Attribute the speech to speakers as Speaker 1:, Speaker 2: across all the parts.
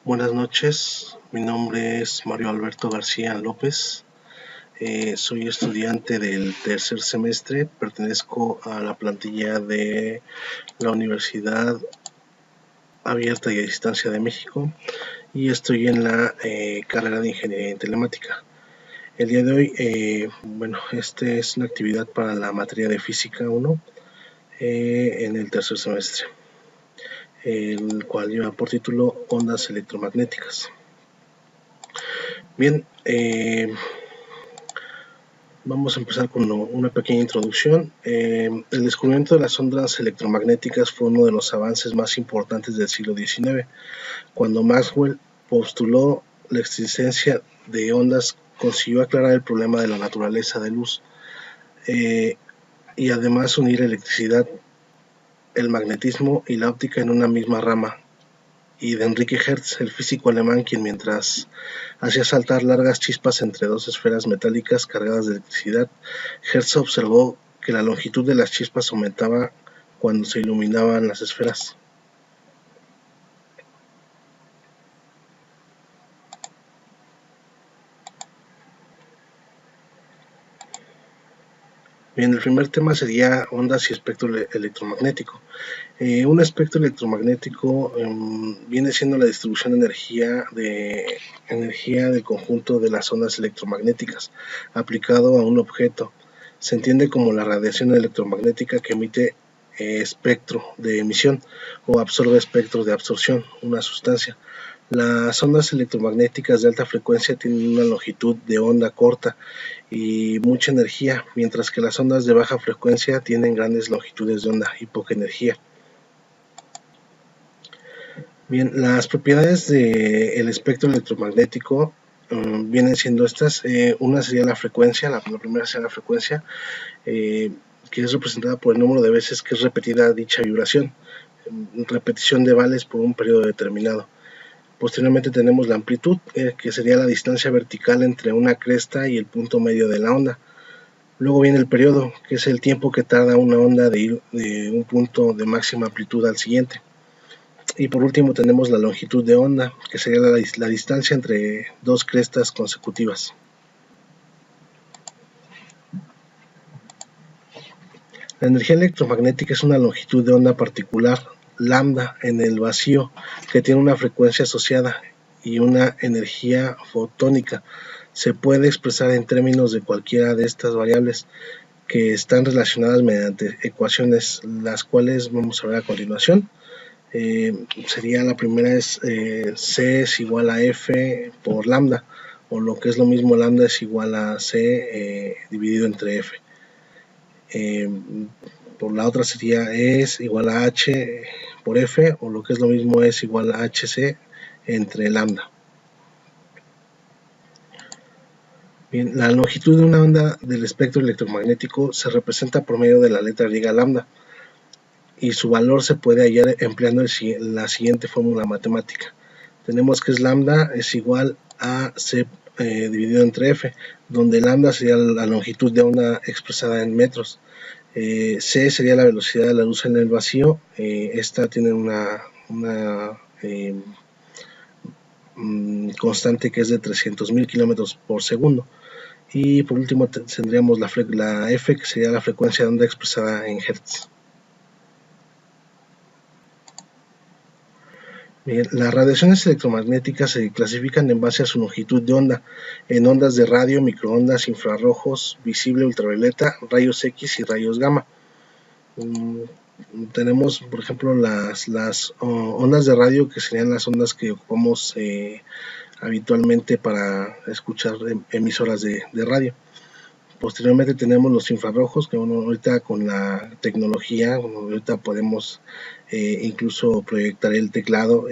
Speaker 1: Buenas noches, mi nombre es Mario Alberto García López, soy estudiante del tercer semestre, pertenezco a la plantilla de la Universidad Abierta y a Distancia de México y estoy en la carrera de Ingeniería en Telemática. El día de hoy, esta es una actividad para la materia de Física 1 en el tercer semestre, el cual lleva por título Ondas electromagnéticas. Bien, vamos a empezar con una pequeña introducción. El descubrimiento de las ondas electromagnéticas fue uno de los avances más importantes del siglo XIX, cuando Maxwell postuló la existencia de ondas, consiguió aclarar el problema de la naturaleza de luz y además unir electricidad, el magnetismo y la óptica en una misma rama, y de Enrique Hertz, el físico alemán, quien mientras hacía saltar largas chispas entre dos esferas metálicas cargadas de electricidad, Hertz observó que la longitud de las chispas aumentaba cuando se iluminaban las esferas. Bien, el primer tema sería ondas y espectro electromagnético. Un espectro electromagnético viene siendo la distribución de energía del conjunto de las ondas electromagnéticas aplicado a un objeto. Se entiende como la radiación electromagnética que emite espectro de emisión o absorbe espectro de absorción, una sustancia. Las ondas electromagnéticas de alta frecuencia tienen una longitud de onda corta y mucha energía, mientras que las ondas de baja frecuencia tienen grandes longitudes de onda y poca energía. Bien, las propiedades del espectro electromagnético vienen siendo estas. Una sería la frecuencia, la primera sería la frecuencia, que es representada por el número de veces que es repetida dicha vibración, repetición de vales por un periodo determinado. Posteriormente tenemos la amplitud, que sería la distancia vertical entre una cresta y el punto medio de la onda. Luego viene el periodo, que es el tiempo que tarda una onda de ir de un punto de máxima amplitud al siguiente. Y por último tenemos la longitud de onda, que sería la distancia entre dos crestas consecutivas. La energía electromagnética es una longitud de onda particular, lambda, en el vacío, que tiene una frecuencia asociada y una energía fotónica. Se puede expresar en términos de cualquiera de estas variables que están relacionadas mediante ecuaciones, las cuales vamos a ver a continuación. Sería la primera es C es igual a F por lambda, o lo que es lo mismo, lambda es igual a C dividido entre F. Por la otra sería E es igual a H por F, o lo que es lo mismo es igual a HC entre lambda. Bien, la longitud de una onda del espectro electromagnético se representa por medio de la letra griega lambda, y su valor se puede hallar empleando la siguiente fórmula matemática. Tenemos que es lambda es igual a C dividido entre F, donde lambda sería la longitud de onda expresada en metros. C sería la velocidad de la luz en el vacío. Esta tiene una constante que es de 300.000 kilómetros por segundo. Y por último tendríamos la F, que sería la frecuencia de onda expresada en Hertz. Bien, las radiaciones electromagnéticas se clasifican en base a su longitud de onda, en ondas de radio, microondas, infrarrojos, visible, ultravioleta, rayos X y rayos gamma. Tenemos, por ejemplo, las ondas de radio, que serían las ondas que ocupamos habitualmente para escuchar emisoras de radio. Posteriormente tenemos los infrarrojos, que bueno, ahorita con la tecnología, ahorita podemos incluso proyectar el teclado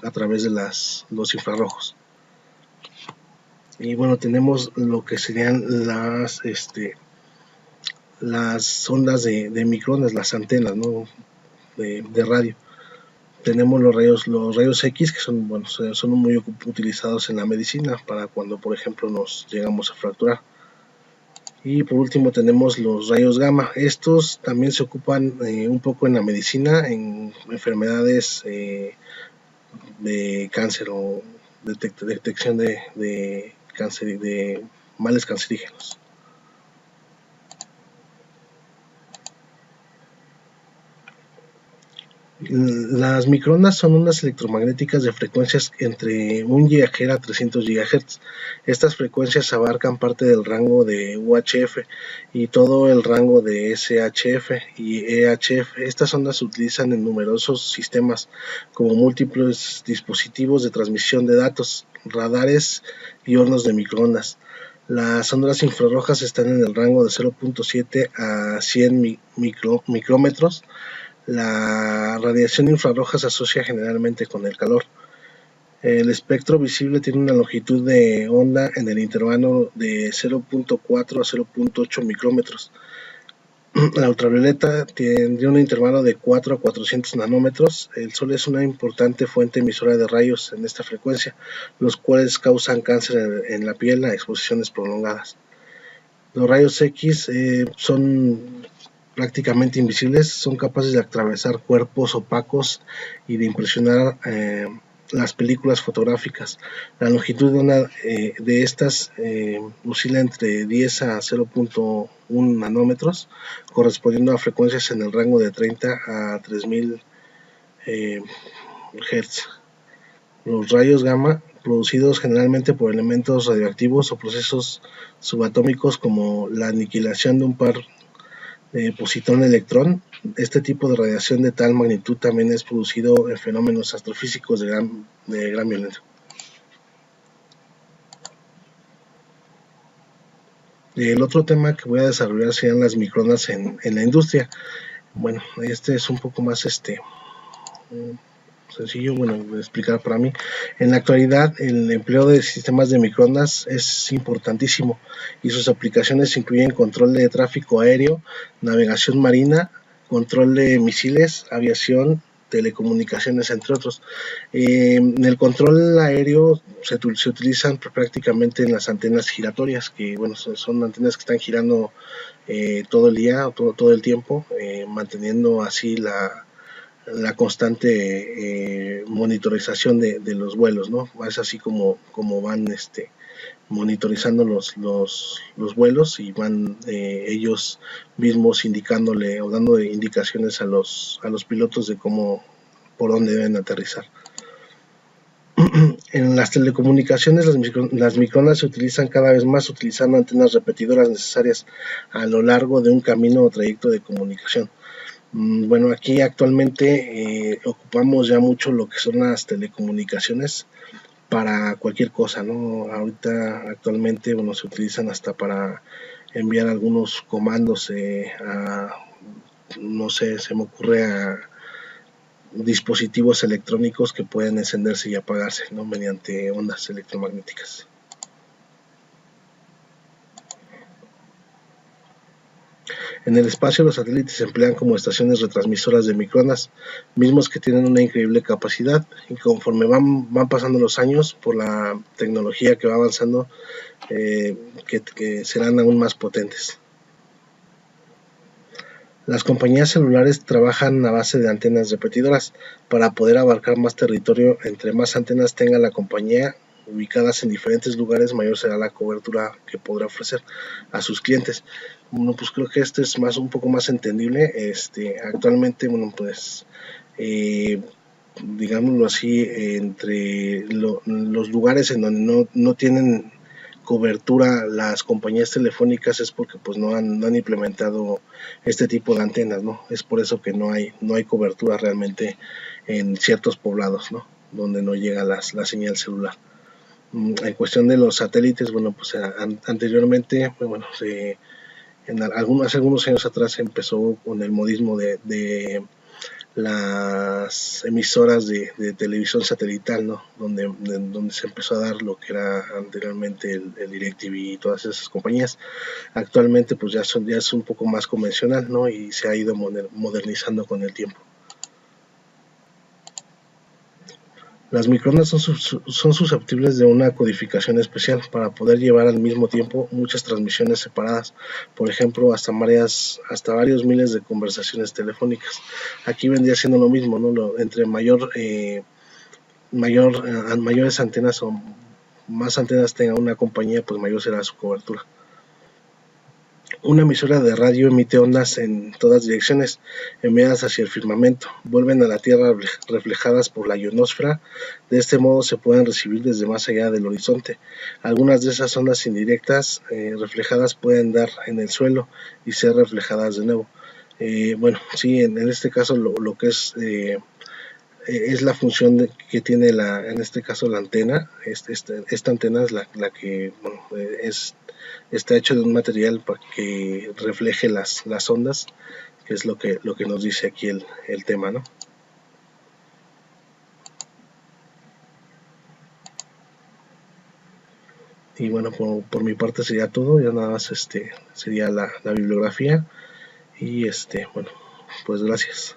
Speaker 1: a través de los infrarrojos. Y bueno, tenemos lo que serían las ondas de microondas, las antenas, ¿no? de radio. Tenemos los rayos X, que son muy utilizados en la medicina para cuando, por ejemplo, nos llegamos a fracturar. Y por último tenemos los rayos gamma. Estos también se ocupan un poco en la medicina, en enfermedades de cáncer o detección de cáncer y de males cancerígenos. Las microondas son ondas electromagnéticas de frecuencias entre 1 GHz a 300 GHz. Estas frecuencias abarcan parte del rango de UHF y todo el rango de SHF y EHF. Estas ondas se utilizan en numerosos sistemas como múltiples dispositivos de transmisión de datos, radares y hornos de microondas. Las ondas infrarrojas están en el rango de 0.7 a 100 micrómetros. La radiación infrarroja se asocia generalmente con el calor. El espectro visible tiene una longitud de onda en el intervalo de 0.4 a 0.8 micrómetros. La ultravioleta tendría un intervalo de 4 a 400 nanómetros. El Sol es una importante fuente emisora de rayos en esta frecuencia, los cuales causan cáncer en la piel a exposiciones prolongadas. Los rayos X son prácticamente invisibles, son capaces de atravesar cuerpos opacos y de impresionar las películas fotográficas. La longitud de onda de estas oscila entre 10 a 0.1 nanómetros, correspondiendo a frecuencias en el rango de 30 a 3000 Hz. Los rayos gamma, producidos generalmente por elementos radioactivos o procesos subatómicos como la aniquilación de un par de positrón-electrón. Este tipo de radiación de tal magnitud también es producido en fenómenos astrofísicos de gran violencia. El otro tema que voy a desarrollar serían las microondas en la industria. Bueno, este es un poco más sencillo, de explicar para mí. En la actualidad, el empleo de sistemas de microondas es importantísimo y sus aplicaciones incluyen control de tráfico aéreo, navegación marina, control de misiles, aviación, telecomunicaciones, entre otros. En el control aéreo se utilizan prácticamente en las antenas giratorias, que son antenas que están girando todo el día, todo el tiempo, manteniendo así la constante monitorización de los vuelos, ¿no? Es así como van monitorizando los vuelos y van ellos mismos indicándole o dando indicaciones a los pilotos de por dónde deben aterrizar. En las telecomunicaciones las microondas se utilizan cada vez más utilizando antenas repetidoras necesarias a lo largo de un camino o trayecto de comunicación. Bueno, aquí actualmente ocupamos ya mucho lo que son las telecomunicaciones para cualquier cosa, ¿no? Ahorita actualmente, se utilizan hasta para enviar algunos comandos no sé, se me ocurre a dispositivos electrónicos que pueden encenderse y apagarse, ¿no? Mediante ondas electromagnéticas. En el espacio, los satélites se emplean como estaciones retransmisoras de microondas, mismos que tienen una increíble capacidad, y conforme van pasando los años, por la tecnología que va avanzando, que serán aún más potentes. Las compañías celulares trabajan a base de antenas repetidoras para poder abarcar más territorio. Entre más antenas tenga la compañía ubicadas en diferentes lugares, mayor será la cobertura que podrá ofrecer a sus clientes. Bueno, pues creo que este es un poco más entendible. Actualmente, digámoslo así, entre los lugares en donde no tienen cobertura las compañías telefónicas es porque no han implementado este tipo de antenas, ¿no? Es por eso que no hay cobertura realmente en ciertos poblados, ¿no? Donde no llega la señal celular. En cuestión de los satélites, anteriormente, hace algunos años atrás se empezó con el modismo de las emisoras de televisión satelital, ¿no? Donde se empezó a dar lo que era anteriormente el DirecTV y todas esas compañías. Actualmente ya es un poco más convencional, ¿no? Y se ha ido modernizando con el tiempo. Las microondas son susceptibles de una codificación especial para poder llevar al mismo tiempo muchas transmisiones separadas, por ejemplo, hasta varios miles de conversaciones telefónicas. Aquí vendría siendo lo mismo, ¿no? Entre mayor mayores antenas o más antenas tenga una compañía, pues mayor será su cobertura. Una emisora de radio emite ondas en todas direcciones, enviadas hacia el firmamento, vuelven a la Tierra reflejadas por la ionosfera. De este modo se pueden recibir desde más allá del horizonte. Algunas de esas ondas indirectas reflejadas pueden dar en el suelo y ser reflejadas de nuevo. Bueno, sí, en este caso lo que es la función que tiene en este caso la antena. Esta antena es la que bueno, está hecho de un material para que refleje las ondas, que es lo que nos dice aquí el tema, ¿no? Y bueno, por mi parte sería todo, ya nada más sería la bibliografía y bueno, pues gracias.